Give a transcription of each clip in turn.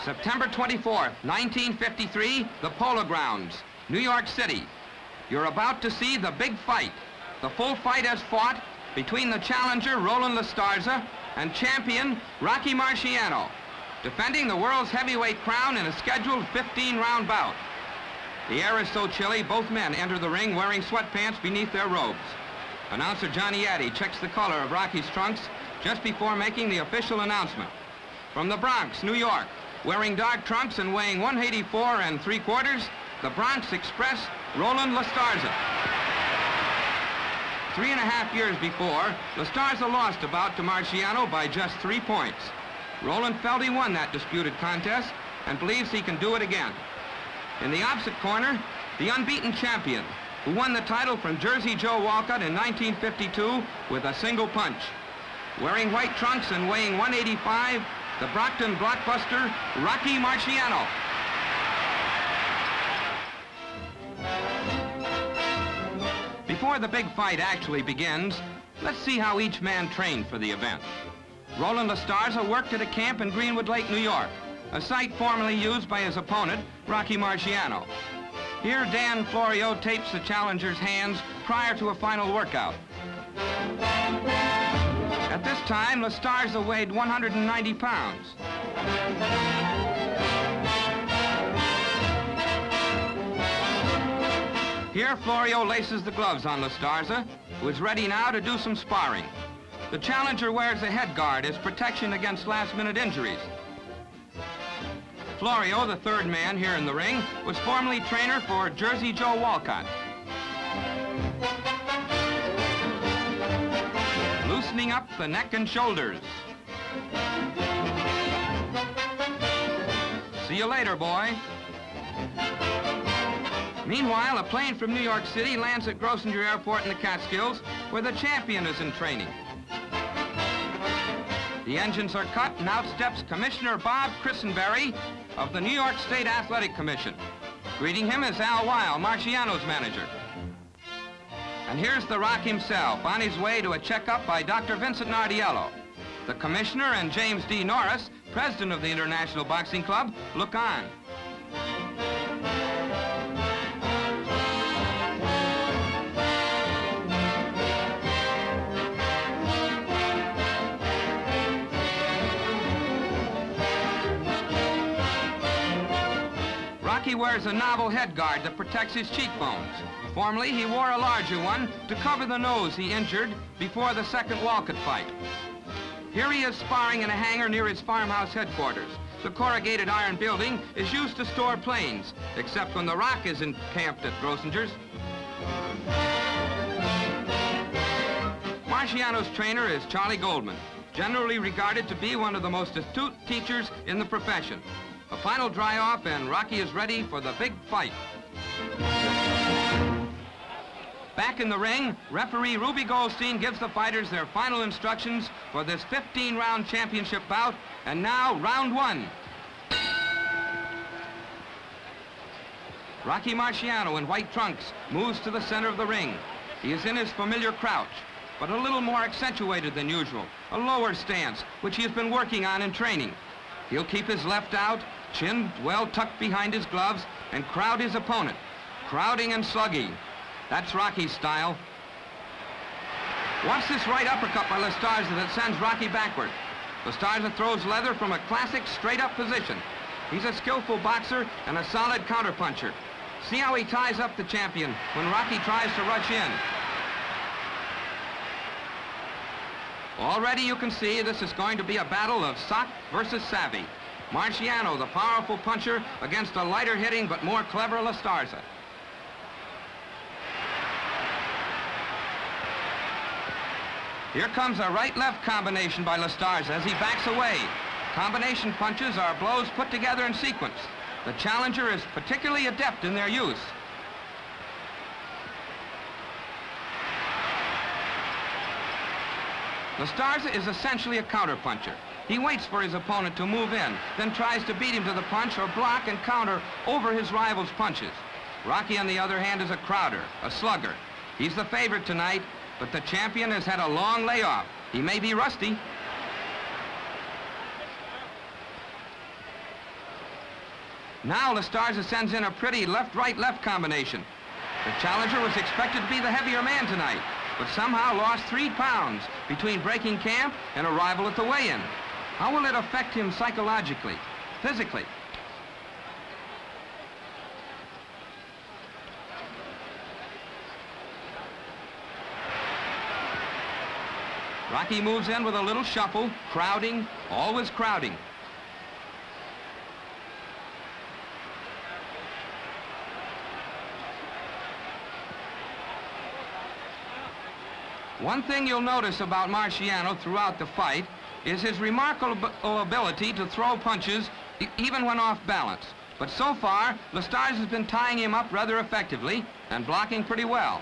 September 24th, 1953, the Polo Grounds, New York City. You're about to see the big fight. The full fight has fought between the challenger, Roland LaStarza, and champion, Rocky Marciano, defending the world's heavyweight crown in a scheduled 15-round bout. The air is so chilly, both men enter the ring wearing sweatpants beneath their robes. Announcer Johnny Addy checks the color of Rocky's trunks just before making the official announcement. From the Bronx, New York, wearing dark trunks and weighing 184 3/4, the Bronx Express, Roland LaStarza. 3.5 years before, LaStarza lost a bout to Marciano by just 3 points. Roland felt he won that disputed contest and believes he can do it again. In the opposite corner, the unbeaten champion, who won the title from Jersey Joe Walcott in 1952 with a single punch. Wearing white trunks and weighing 185, the Brockton blockbuster, Rocky Marciano. Before the big fight actually begins, let's see how each man trained for the event. Roland LaStarza worked at a camp in Greenwood Lake, New York, a site formerly used by his opponent, Rocky Marciano. Here, Dan Florio tapes the challenger's hands prior to a final workout. At this time, LaStarza weighed 190 pounds. Here, Florio laces the gloves on LaStarza, who is ready now to do some sparring. The challenger wears a head guard as protection against last-minute injuries. Florio, the third man here in the ring, was formerly trainer for Jersey Joe Walcott. Loosening up the neck and shoulders. See you later, boy. Meanwhile, a plane from New York City lands at Grossenger Airport in the Catskills, where the champion is in training. The engines are cut, and out steps Commissioner Bob Christenberry of the New York State Athletic Commission. Greeting him is Al Weil, Marciano's manager. And here's the Rock himself, on his way to a checkup by Dr. Vincent Nardiello. The commissioner and James D. Norris, president of the International Boxing Club, look on. Rocky wears a novel head guard that protects his cheekbones. Formerly, he wore a larger one to cover the nose he injured before the second Walcott fight. Here he is sparring in a hangar near his farmhouse headquarters. The corrugated iron building is used to store planes, except when the Rock is encamped at Grossinger's. Marciano's trainer is Charlie Goldman, generally regarded to be one of the most astute teachers in the profession. A final dry-off, and Rocky is ready for the big fight. Back in the ring, referee Ruby Goldstein gives the fighters their final instructions for this 15-round championship bout, and now, round one. Rocky Marciano in white trunks moves to the center of the ring. He is in his familiar crouch, but a little more accentuated than usual, a lower stance, which he has been working on in training. He'll keep his left out, chin well tucked behind his gloves, and crowd his opponent, crowding and slugging. That's Rocky's style. Watch this right uppercut by LaStarza that sends Rocky backward. LaStarza throws leather from a classic straight-up position. He's a skillful boxer and a solid counterpuncher. See how he ties up the champion when Rocky tries to rush in. Already you can see this is going to be a battle of sock versus savvy. Marciano, the powerful puncher, against a lighter hitting but more clever LaStarza. Here comes a right-left combination by LaStarza as he backs away. Combination punches are blows put together in sequence. The challenger is particularly adept in their use. LaStarza is essentially a counterpuncher. He waits for his opponent to move in, then tries to beat him to the punch or block and counter over his rival's punches. Rocky, on the other hand, is a crowder, a slugger. He's the favorite tonight, but the champion has had a long layoff. He may be rusty. Now LaStarza sends in a pretty left-right-left combination. The challenger was expected to be the heavier man tonight, but somehow lost 3 pounds between breaking camp and arrival at the weigh-in. How will it affect him psychologically, physically? Rocky moves in with a little shuffle, crowding, always crowding. One thing you'll notice about Marciano throughout the fight is his remarkable ability to throw punches even when off balance. But so far, LaStarza has been tying him up rather effectively and blocking pretty well.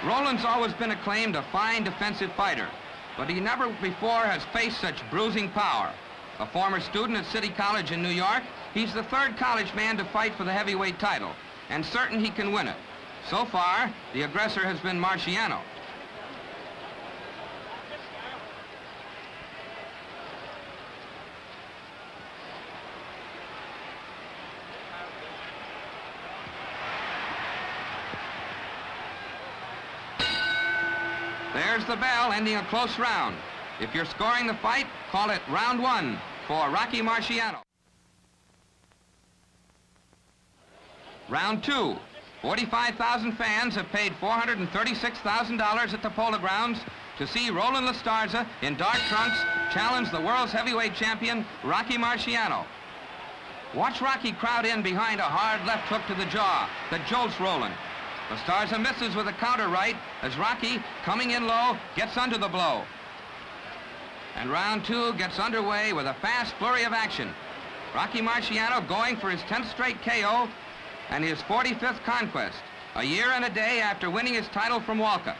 Roland's always been acclaimed a fine defensive fighter, but he never before has faced such bruising power. A former student at City College in New York, he's the 3rd college man to fight for the heavyweight title, and certain he can win it. So far, the aggressor has been Marciano. There's the bell, ending a close round. If you're scoring the fight, call it round 1 for Rocky Marciano. Round 2. 45,000 fans have paid $436,000 at the Polo Grounds to see Roland LaStarza in dark trunks challenge the world's heavyweight champion, Rocky Marciano. Watch Rocky crowd in behind a hard left hook to the jaw that jolts Roland. LaStarza misses with a counter right as Rocky, coming in low, gets under the blow. And round 2 gets underway with a fast flurry of action. Rocky Marciano going for his 10th straight KO and his 45th conquest, a year and a day after winning his title from Walcott.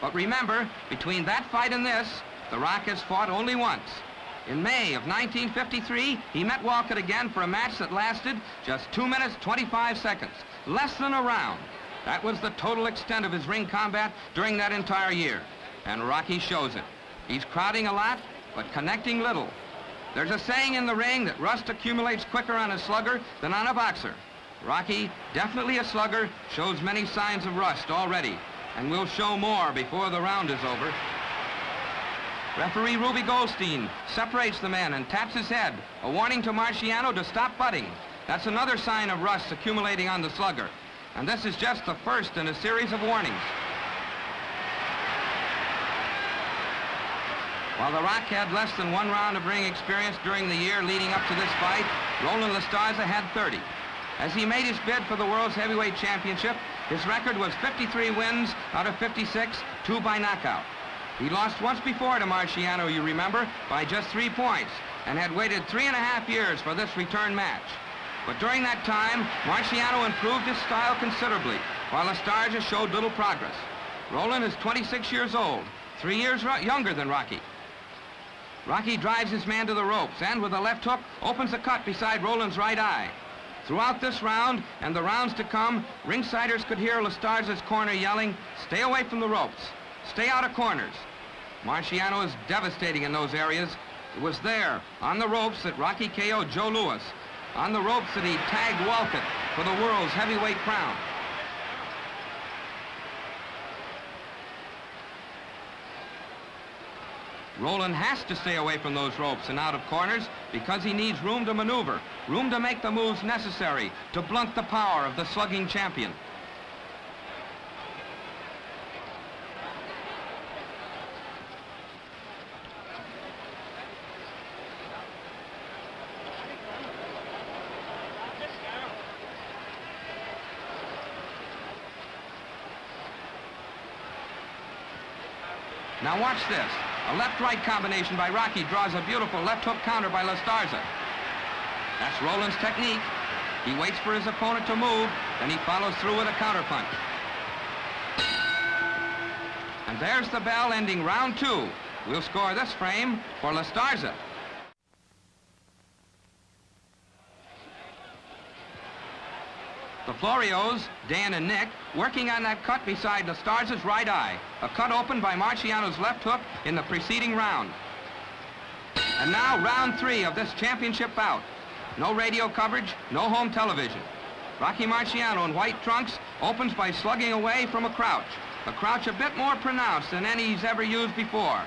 But remember, between that fight and this, The Rock has fought only once. In May of 1953, he met Walcott again for a match that lasted just 2 minutes, 25 seconds, less than a round. That was the total extent of his ring combat during that entire year, and Rocky shows it. He's crowding a lot, but connecting little. There's a saying in the ring that rust accumulates quicker on a slugger than on a boxer. Rocky, definitely a slugger, shows many signs of rust already, and will show more before the round is over. Referee Ruby Goldstein separates the men and taps his head, a warning to Marciano to stop butting. That's another sign of rust accumulating on the slugger, and this is just the first in a series of warnings. While The Rock had less than 1 round of ring experience during the year leading up to this fight, Roland LaStarza had 30. As he made his bid for the World's Heavyweight Championship, his record was 53 wins out of 56, 2 by knockout. He lost once before to Marciano, you remember, by just 3 points, and had waited 3.5 years for this return match. But during that time, Marciano improved his style considerably, while LaStarza showed little progress. Roland is 26 years old, 3 years younger than Rocky. Rocky drives his man to the ropes and, with a left hook, opens a cut beside Roland's right eye. Throughout this round and the rounds to come, ringsiders could hear LaStarza's corner yelling, "Stay away from the ropes. Stay out of corners." Marciano is devastating in those areas. It was there, on the ropes, that Rocky KO'd Joe Louis. On the ropes that he tagged Walcott for the world's heavyweight crown. Roland has to stay away from those ropes and out of corners because he needs room to maneuver, room to make the moves necessary to blunt the power of the slugging champion. Now watch this. A left-right combination by Rocky draws a beautiful left hook counter by LaStarza. That's Roland's technique. He waits for his opponent to move, then he follows through with a counterpunch. And there's the bell ending round 2. We'll score this frame for LaStarza. The Florios, Dan and Nick, working on that cut beside LaStarza's right eye, a cut opened by Marciano's left hook in the preceding round. And now round 3 of this championship bout. No radio coverage, no home television. Rocky Marciano in white trunks opens by slugging away from a crouch a bit more pronounced than any he's ever used before.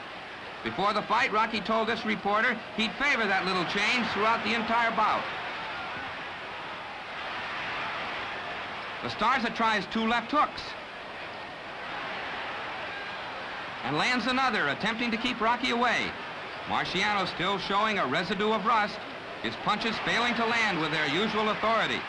Before the fight, Rocky told this reporter he'd favor that little change throughout the entire bout. LaStarza tries 2 left hooks and lands another, attempting to keep Rocky away. Marciano still showing a residue of rust, his punches failing to land with their usual authority.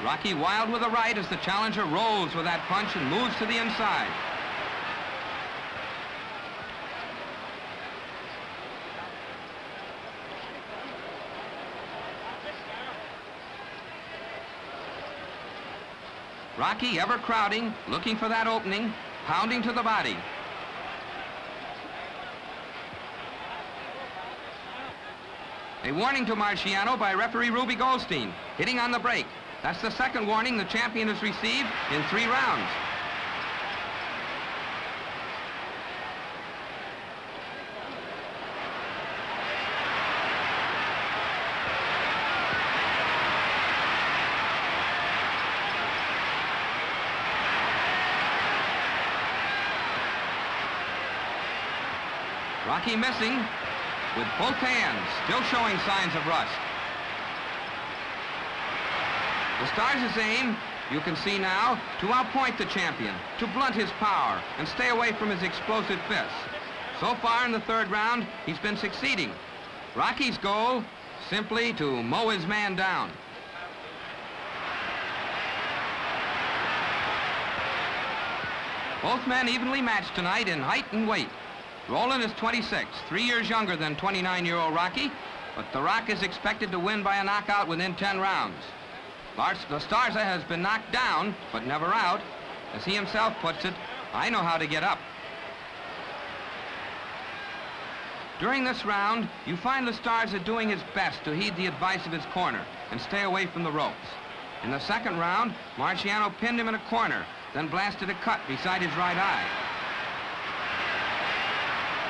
Rocky wild with the right as the challenger rolls with that punch and moves to the inside. Rocky ever crowding, looking for that opening, pounding to the body. A warning to Marciano by referee Ruby Goldstein, hitting on the break. That's the second warning the champion has received in 3 rounds. Rocky missing with both hands, still showing signs of rust. LaStarza's aim, you can see now, to outpoint the champion, to blunt his power and stay away from his explosive fists. So far in the 3rd round, he's been succeeding. Rocky's goal, simply to mow his man down. Both men evenly matched tonight in height and weight. Roland is 26, 3 years younger than 29-year-old Rocky, but the Rock is expected to win by a knockout within 10 rounds. LaStarza has been knocked down, but never out. As he himself puts it, I know how to get up. During this round, you find LaStarza doing his best to heed the advice of his corner and stay away from the ropes. In the 2nd round, Marciano pinned him in a corner, then blasted a cut beside his right eye.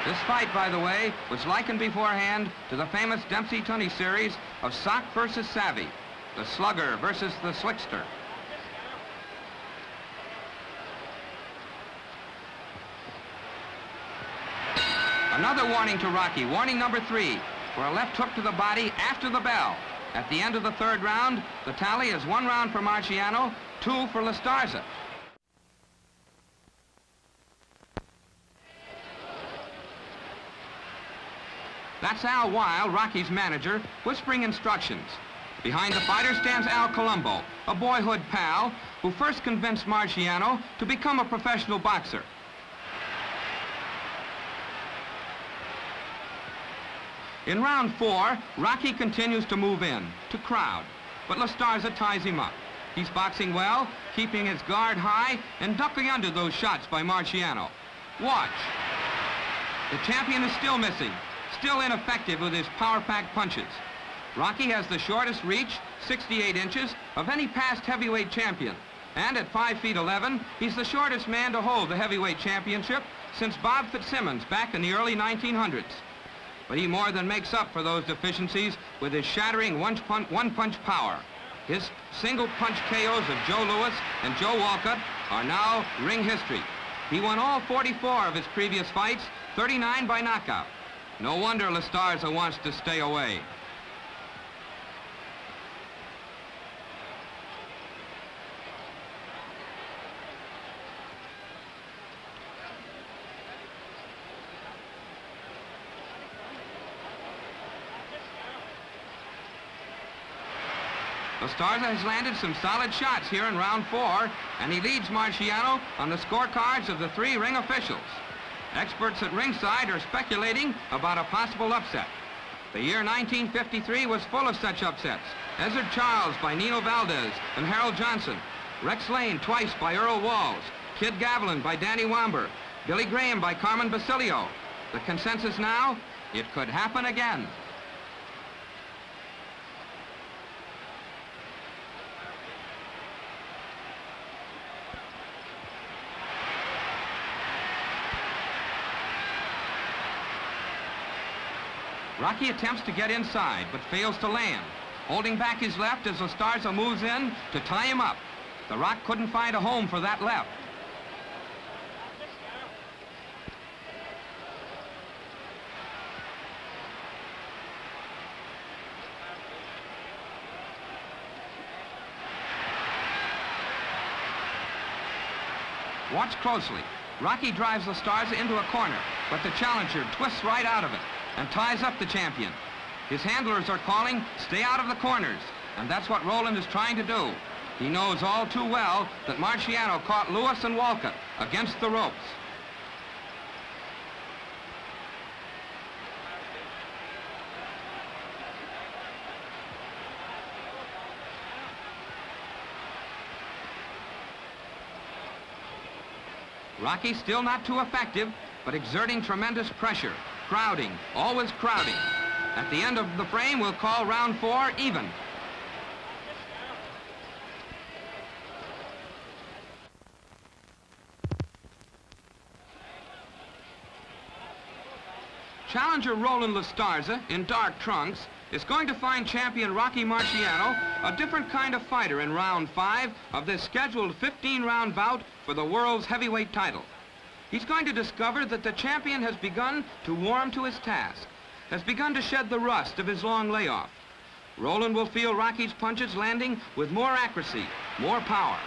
This fight, by the way, was likened beforehand to the famous Dempsey-Tunney series of Sock versus Savvy, the slugger versus the slickster. Another warning to Rocky, warning number 3, for a left hook to the body after the bell. At the end of the 3rd round, the tally is 1 round for Marciano, 2 for LaStarza. That's Al Weil, Rocky's manager, whispering instructions. Behind the fighter stands Al Colombo, a boyhood pal who first convinced Marciano to become a professional boxer. In round 4, Rocky continues to move in, to crowd, but LaStarza ties him up. He's boxing well, keeping his guard high and ducking under those shots by Marciano. Watch. The champion is still missing, still ineffective with his power-packed punches. Rocky has the shortest reach, 68 inches, of any past heavyweight champion. And at 5 feet 11, he's the shortest man to hold the heavyweight championship since Bob Fitzsimmons back in the early 1900s. But he more than makes up for those deficiencies with his shattering one-punch power. His single-punch KOs of Joe Louis and Joe Walcott are now ring history. He won all 44 of his previous fights, 39 by knockout. No wonder LaStarza wants to stay away. LaStarza has landed some solid shots here in round 4, and he leads Marciano on the scorecards of the 3 ring officials. Experts at ringside are speculating about a possible upset. The year 1953 was full of such upsets. Ezzard Charles by Nino Valdez and Harold Johnson. Rex Lane twice by Earl Walls. Kid Gavilan by Danny Wamber, Billy Graham by Carmen Basilio. The consensus now, it could happen again. Rocky attempts to get inside, but fails to land. Holding back his left as LaStarza moves in to tie him up. The Rock couldn't find a home for that left. Watch closely. Rocky drives LaStarza into a corner, but the challenger twists right out of it and ties up the champion. His handlers are calling, stay out of the corners, and that's what Roland is trying to do. He knows all too well that Marciano caught Lewis and Walcott against the ropes. Rocky still not too effective, but exerting tremendous pressure. Crowding, always crowding. At the end of the frame, we'll call round 4 even. Challenger Roland LaStarza, in dark trunks, is going to find champion Rocky Marciano a different kind of fighter in round 5 of this scheduled 15-round bout for the world's heavyweight title. He's going to discover that the champion has begun to warm to his task, has begun to shed the rust of his long layoff. Roland will feel Rocky's punches landing with more accuracy, more power.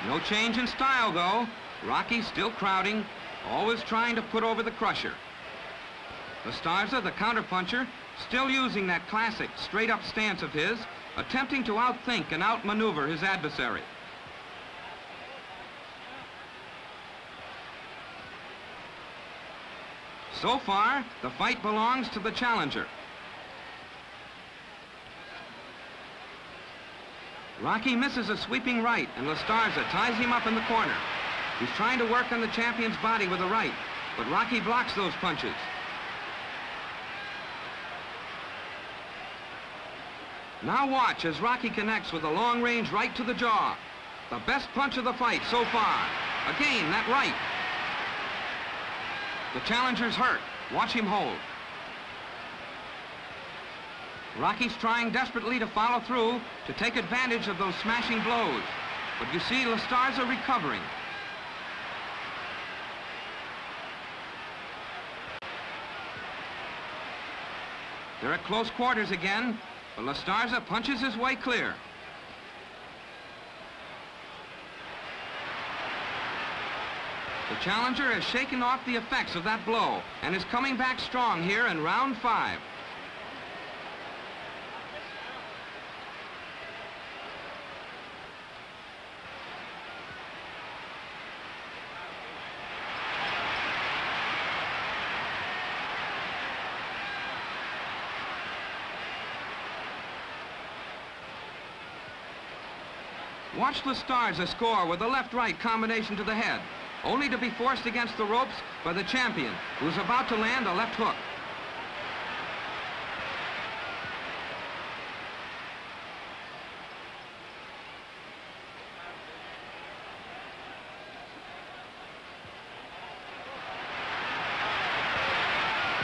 No change in style, though. Rocky's still crowding, always trying to put over the crusher. LaStarza, the counterpuncher, still using that classic straight-up stance of his, attempting to outthink and outmaneuver his adversary. So far, the fight belongs to the challenger. Rocky misses a sweeping right, and LaStarza ties him up in the corner. He's trying to work on the champion's body with a right, but Rocky blocks those punches. Now watch as Rocky connects with a long-range right to the jaw. The best punch of the fight so far. Again, that right. The challenger's hurt. Watch him hold. Rocky's trying desperately to follow through to take advantage of those smashing blows. But you see LaStarza recovering. They're at close quarters again, but LaStarza punches his way clear. The challenger has shaken off the effects of that blow and is coming back strong here in round 5. Watch LaStarza score with a left-right combination to the head, only to be forced against the ropes by the champion, who's about to land a left hook.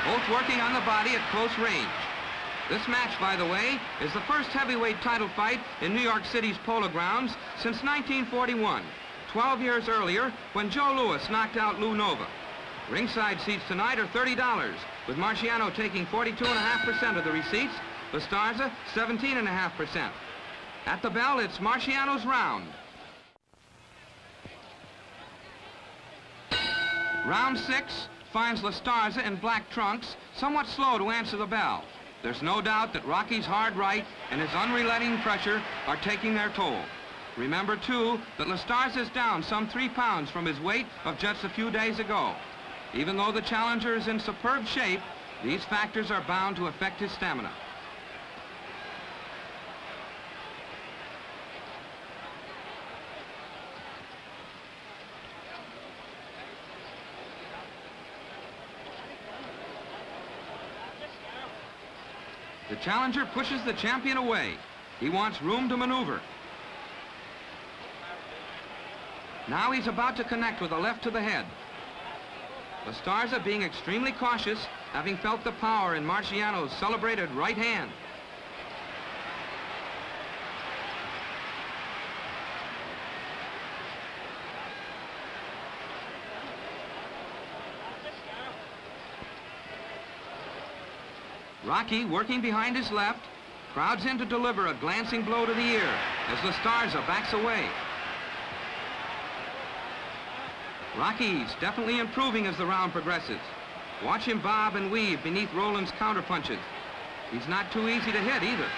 Both working on the body at close range. This match, by the way, is the first heavyweight title fight in New York City's Polo Grounds since 1941, 12 years earlier when Joe Louis knocked out Lou Nova. Ringside seats tonight are $30, with Marciano taking 42.5% of the receipts, LaStarza 17.5%. At the bell, it's Marciano's round. Round 6 finds LaStarza in black trunks, somewhat slow to answer the bell. There's no doubt that Rocky's hard right and his unrelenting pressure are taking their toll. Remember, too, that LaStarza is down some 3 pounds from his weight of just a few days ago. Even though the challenger is in superb shape, these factors are bound to affect his stamina. The challenger pushes the champion away. He wants room to maneuver. Now he's about to connect with a left to the head. LaStarza being extremely cautious, having felt the power in Marciano's celebrated right hand. Rocky, working behind his left, crowds in to deliver a glancing blow to the ear as LaStarza backs away. Rocky's definitely improving as the round progresses. Watch him bob and weave beneath Roland's counterpunches. He's not too easy to hit either.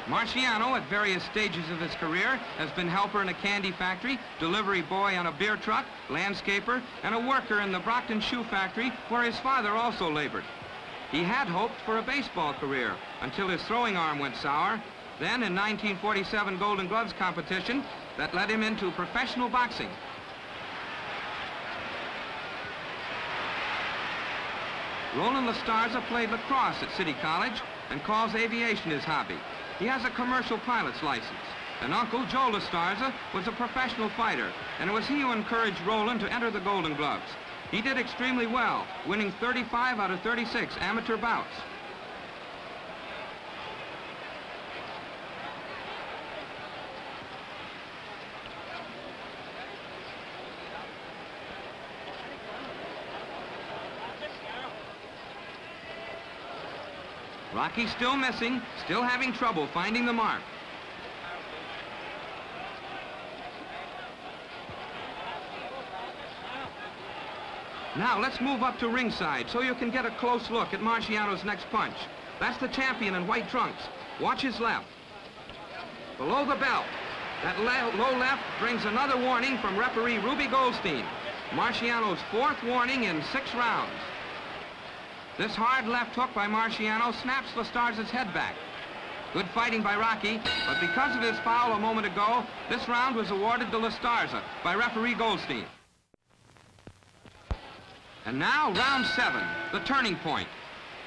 Marciano, at various stages of his career, has been helper in a candy factory, delivery boy on a beer truck, landscaper, and a worker in the Brockton shoe factory, where his father also labored. He had hoped for a baseball career until his throwing arm went sour. Then, in 1947 Golden Gloves competition, that led him into professional boxing. Roland LaStarza played lacrosse at City College and calls aviation his hobby. He has a commercial pilot's license. And Uncle Joe LaStarza was a professional fighter, and it was he who encouraged Roland to enter the Golden Gloves. He did extremely well, winning 35 out of 36 amateur bouts. Rocky still missing, still having trouble finding the mark. Now let's move up to ringside so you can get a close look at Marciano's next punch. That's the champion in white trunks. Watch his left. Below the belt, that low left brings another warning from referee Ruby Goldstein. Marciano's 4th warning in 6 rounds. This hard left hook by Marciano snaps LaStarza's head back. Good fighting by Rocky, but because of his foul a moment ago, this round was awarded to LaStarza by referee Goldstein. And now, round 7, the turning point.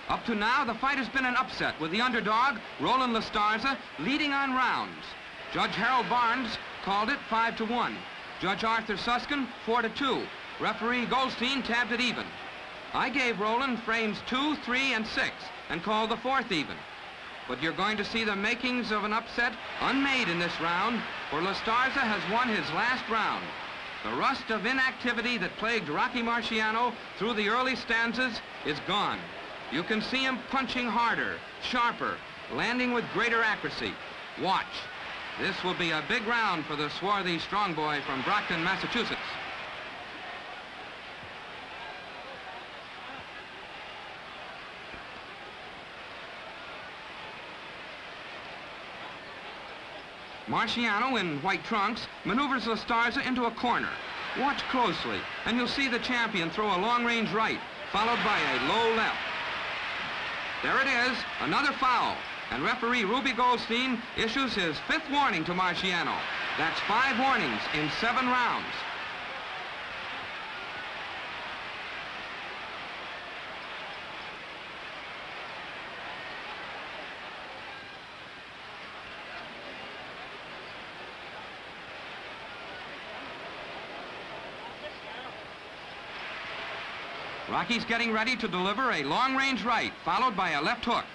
Up to now, the fight has been an upset, with the underdog, Roland LaStarza, leading on rounds. Judge Harold Barnes called it 5-1. Judge Arthur Suskin, 4-2. Referee Goldstein tabbed it even. I gave Roland frames 2, 3, and 6, and called the 4th even. But you're going to see the makings of an upset unmade in this round, for LaStarza has won his last round. The rust of inactivity that plagued Rocky Marciano through the early stanzas is gone. You can see him punching harder, sharper, landing with greater accuracy. Watch. This will be a big round for the swarthy strong boy from Brockton, Massachusetts. Marciano, in white trunks, maneuvers LaStarza into a corner. Watch closely, and you'll see the champion throw a long-range right, followed by a low left. There it is, another foul, and referee Ruby Goldstein issues his 5th warning to Marciano. That's 5 warnings in 7 rounds. Rocky's getting ready to deliver a long-range right, followed by a left hook.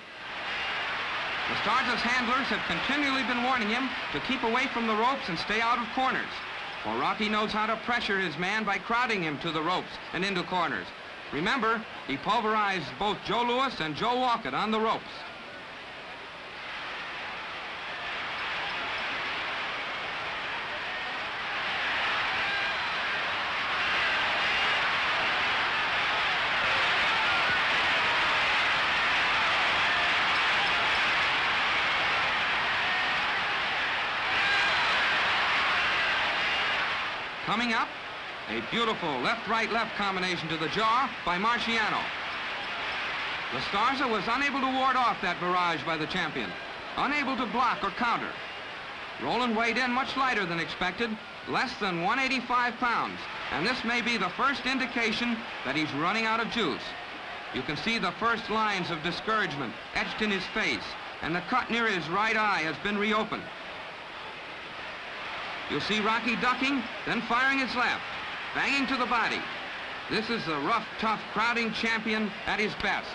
LaStarza's handlers have continually been warning him to keep away from the ropes and stay out of corners. For Rocky knows how to pressure his man by crowding him to the ropes and into corners. Remember, he pulverized both Joe Louis and Joe Walcott on the ropes. Coming up, a beautiful left-right-left combination to the jaw by Marciano. LaStarza was unable to ward off that barrage by the champion, unable to block or counter. Roland weighed in much lighter than expected, less than 185 pounds, and this may be the first indication that he's running out of juice. You can see the first lines of discouragement etched in his face, and the cut near his right eye has been reopened. You'll see Rocky ducking, then firing his left, banging to the body. This is the rough, tough, crowding champion at his best.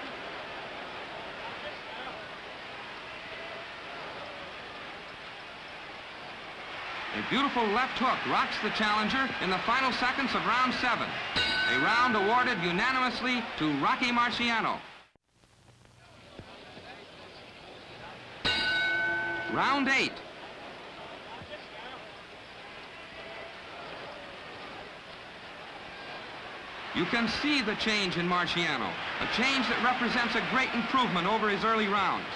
A beautiful left hook rocks the challenger in the final seconds of round 7. A round awarded unanimously to Rocky Marciano. Round 8. You can see the change in Marciano, a change that represents a great improvement over his early rounds.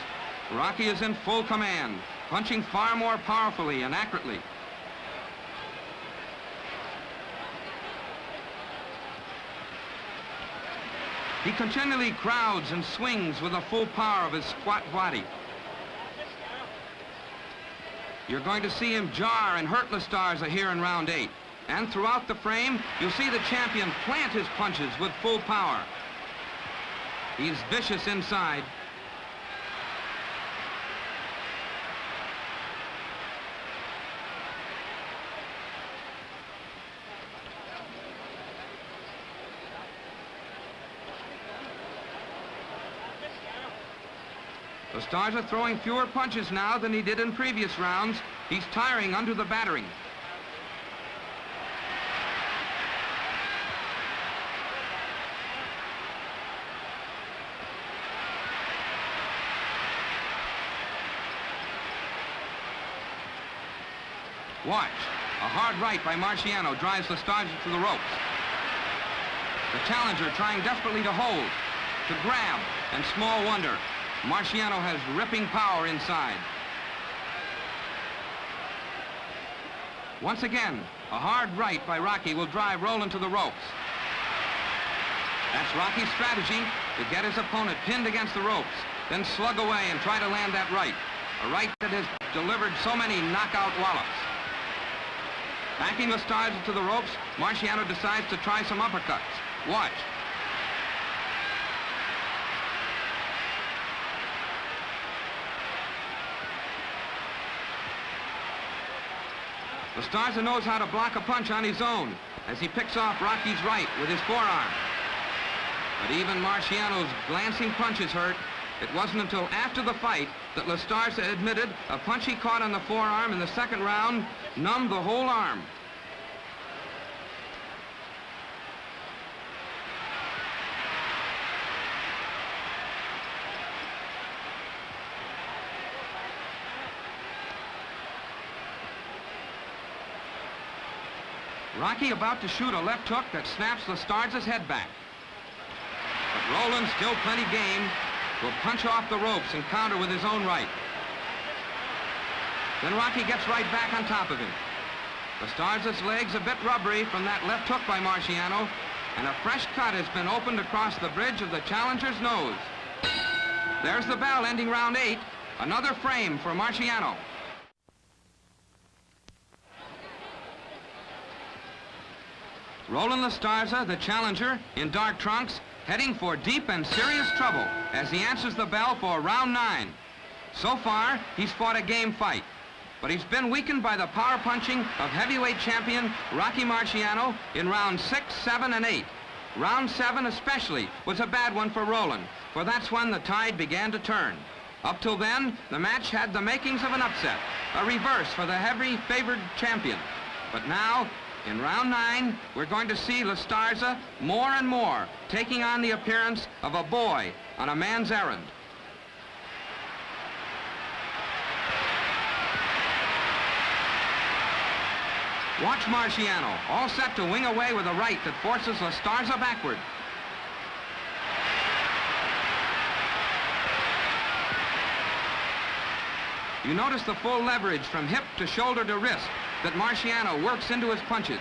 Rocky is in full command, punching far more powerfully and accurately. He continually crowds and swings with the full power of his squat body. You're going to see him jar and hurt LaStarza here in round 8. And throughout the frame, you'll see the champion plant his punches with full power. He's vicious inside. LaStarza throwing fewer punches now than he did in previous rounds. He's tiring under the battering. Watch. A hard right by Marciano drives LaStarza to the ropes. The challenger trying desperately to hold, to grab, and small wonder. Marciano has ripping power inside. Once again, a hard right by Rocky will drive Roland to the ropes. That's Rocky's strategy, to get his opponent pinned against the ropes, then slug away and try to land that right. A right that has delivered so many knockout wallops. Backing LaStarza to the ropes, Marciano decides to try some uppercuts. Watch. LaStarza knows how to block a punch on his own as he picks off Rocky's right with his forearm. But even Marciano's glancing punches hurt. It wasn't until after the fight that LaStarza admitted a punch he caught on the forearm in the second round numbed the whole arm. Rocky about to shoot a left hook that snaps LaStarza's head back. But Roland, still plenty game, will punch off the ropes and counter with his own right. Then Rocky gets right back on top of him. LaStarza's legs a bit rubbery from that left hook by Marciano, and a fresh cut has been opened across the bridge of the challenger's nose. There's the bell ending round 8. Another frame for Marciano. Roland LaStarza, the challenger, in dark trunks, heading for deep and serious trouble as he answers the bell for round 9. So far, he's fought a game fight, but he's been weakened by the power punching of heavyweight champion Rocky Marciano in rounds 6, 7, and 8. Round 7 especially was a bad one for Roland, for that's when the tide began to turn. Up till then, the match had the makings of an upset, a reverse for the heavy favored champion. But now, in round 9, we're going to see LaStarza more and more taking on the appearance of a boy on a man's errand. Watch Marciano, all set to wing away with a right that forces LaStarza backward. You notice the full leverage from hip to shoulder to wrist that Marciano works into his punches.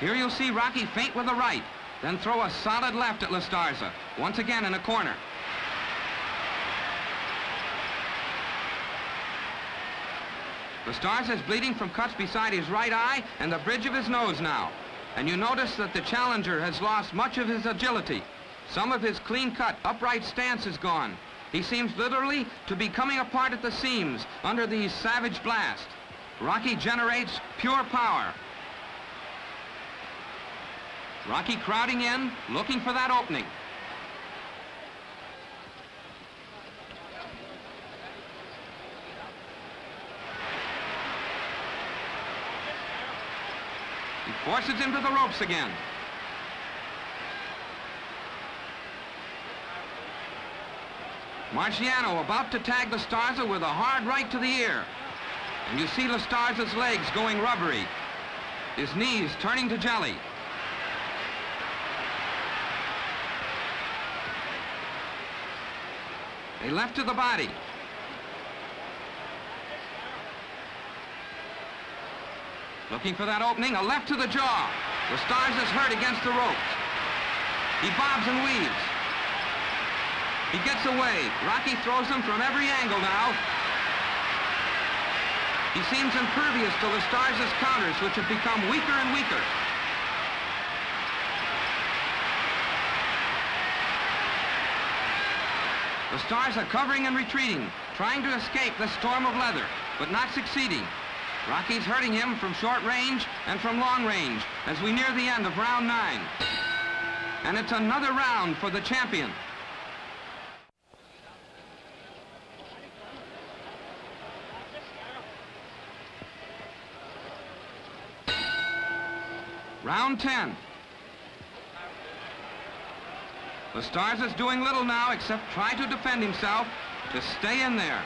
Here you'll see Rocky feint with the right, then throw a solid left at LaStarza, once again in a corner. LaStarza is bleeding from cuts beside his right eye and the bridge of his nose now. And you notice that the challenger has lost much of his agility. Some of his clean-cut, upright stance is gone. He seems literally to be coming apart at the seams under these savage blasts. Rocky generates pure power. Rocky crowding in, looking for that opening. He forces him to the ropes again. Marciano about to tag LaStarza with a hard right to the ear. And you see LaStarza's legs going rubbery. His knees turning to jelly. A left to the body. Looking for that opening, a left to the jaw. LaStarza's hurt against the ropes. He bobs and weaves. He gets away. Rocky throws him from every angle now. He seems impervious to LaStarza's counters, which have become weaker and weaker. LaStarza covering and retreating, trying to escape the storm of leather, but not succeeding. Rocky's hurting him from short range and from long range as we near the end of round 9. And it's another round for the champion. Round 10. LaStarza's doing little now except try to defend himself, to stay in there.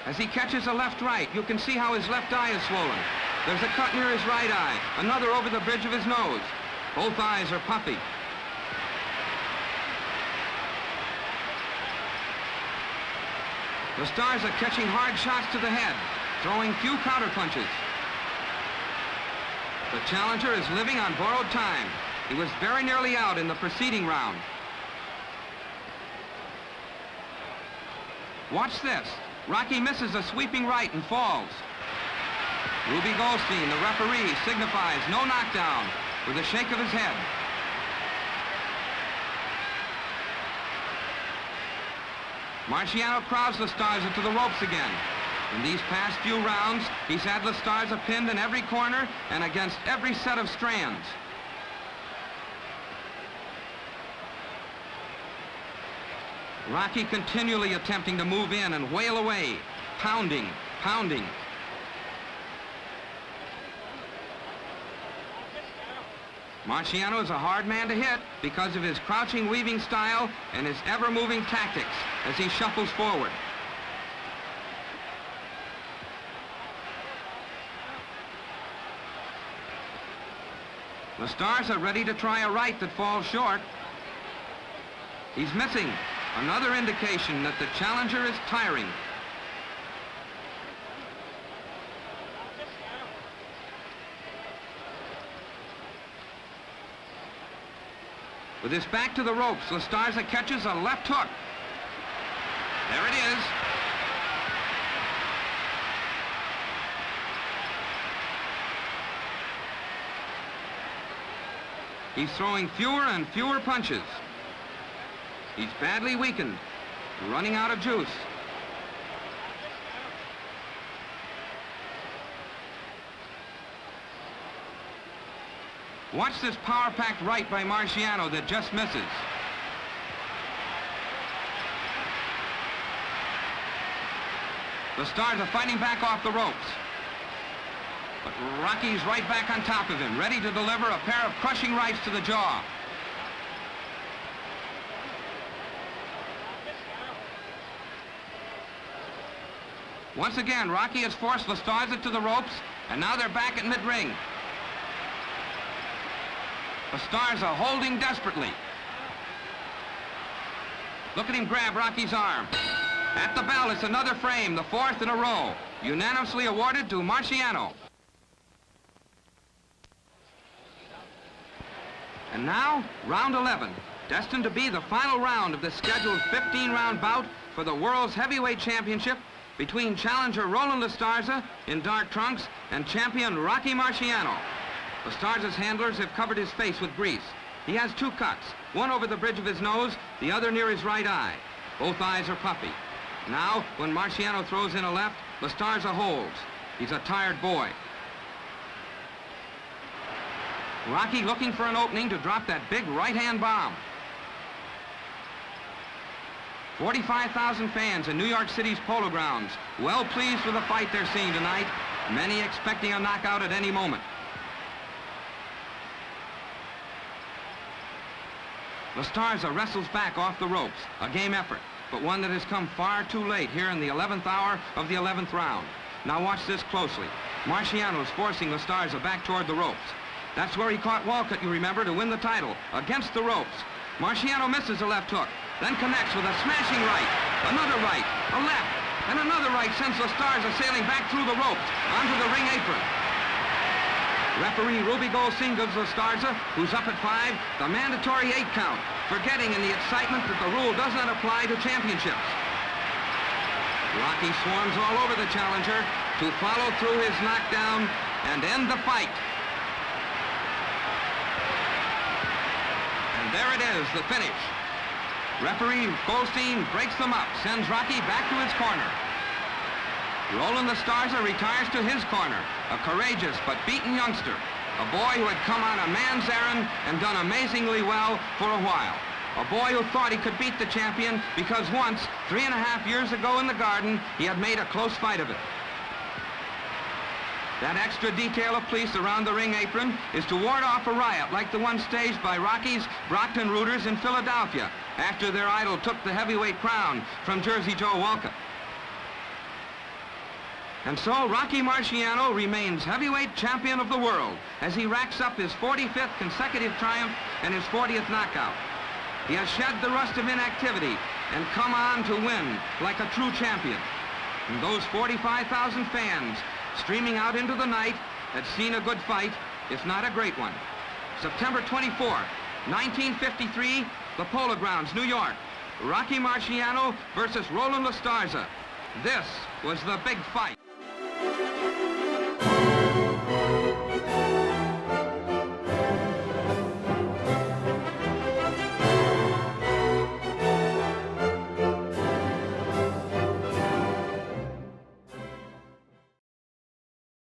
As he catches a left-right, you can see how his left eye is swollen. There's a cut near his right eye, another over the bridge of his nose. Both eyes are puffy. LaStarza catching hard shots to the head, throwing few counterpunches. The challenger is living on borrowed time. He was very nearly out in the preceding round. Watch this. Rocky misses a sweeping right and falls. Ruby Goldstein, the referee, signifies no knockdown with a shake of his head. Marciano crowds LaStarza to the ropes again. In these past few rounds, he's had LaStarza pinned in every corner and against every set of strands. Rocky continually attempting to move in and wail away, pounding, pounding. Marciano is a hard man to hit because of his crouching weaving style and his ever-moving tactics as he shuffles forward. LaStarza ready to try a right that falls short. He's missing. Another indication that the challenger is tiring. With his back to the ropes, LaStarza catches a left hook. There it is. He's throwing fewer and fewer punches. He's badly weakened, running out of juice. Watch this power-packed right by Marciano that just misses. LaStarza fighting back off the ropes. But Rocky's right back on top of him, ready to deliver a pair of crushing rights to the jaw. Once again, Rocky has forced LaStarza to the ropes, and now they're back at mid-ring. LaStarza holding desperately. Look at him grab Rocky's arm. At the bell, it's another frame, the fourth in a row, unanimously awarded to Marciano. And now, round 11, destined to be the final round of this scheduled 15-round bout for the World's Heavyweight Championship between challenger Roland LaStarza in dark trunks and champion Rocky Marciano. LaStarza's handlers have covered his face with grease. He has 2 cuts, one over the bridge of his nose, the other near his right eye. Both eyes are puffy. Now, when Marciano throws in a left, LaStarza holds. He's a tired boy. Rocky looking for an opening to drop that big right-hand bomb. 45,000 fans in New York City's Polo Grounds, well pleased with the fight they're seeing tonight, many expecting a knockout at any moment. LaStarza wrestles back off the ropes, a game effort, but one that has come far too late here in the 11th hour of the 11th round. Now watch this closely. Marciano's forcing LaStarza back toward the ropes. That's where he caught Walcott, you remember, to win the title, against the ropes. Marciano misses a left hook, then connects with a smashing right, another right, a left, and another right sends LaStarza sailing back through the ropes onto the ring apron. Referee Ruby Goldstein gives LaStarza, who's up at 5, the mandatory 8 count, forgetting in the excitement that the rule does not apply to championships. Rocky swarms all over the challenger to follow through his knockdown and end the fight. And there it is, the finish. Referee Goldstein breaks them up, sends Rocky back to his corner. Roland LaStarza retires to his corner, a courageous but beaten youngster, a boy who had come on a man's errand and done amazingly well for a while. A boy who thought he could beat the champion because once, 3.5 years ago in the Garden, he had made a close fight of it. That extra detail of police around the ring apron is to ward off a riot like the one staged by Rocky's Brockton Rooters in Philadelphia after their idol took the heavyweight crown from Jersey Joe Walcott. And so Rocky Marciano remains heavyweight champion of the world as he racks up his 45th consecutive triumph and his 40th knockout. He has shed the rust of inactivity and come on to win like a true champion. And those 45,000 fans streaming out into the night had seen a good fight, if not a great one. September 24, 1953, the Polo Grounds, New York. Rocky Marciano versus Roland LaStarza. This was the big fight.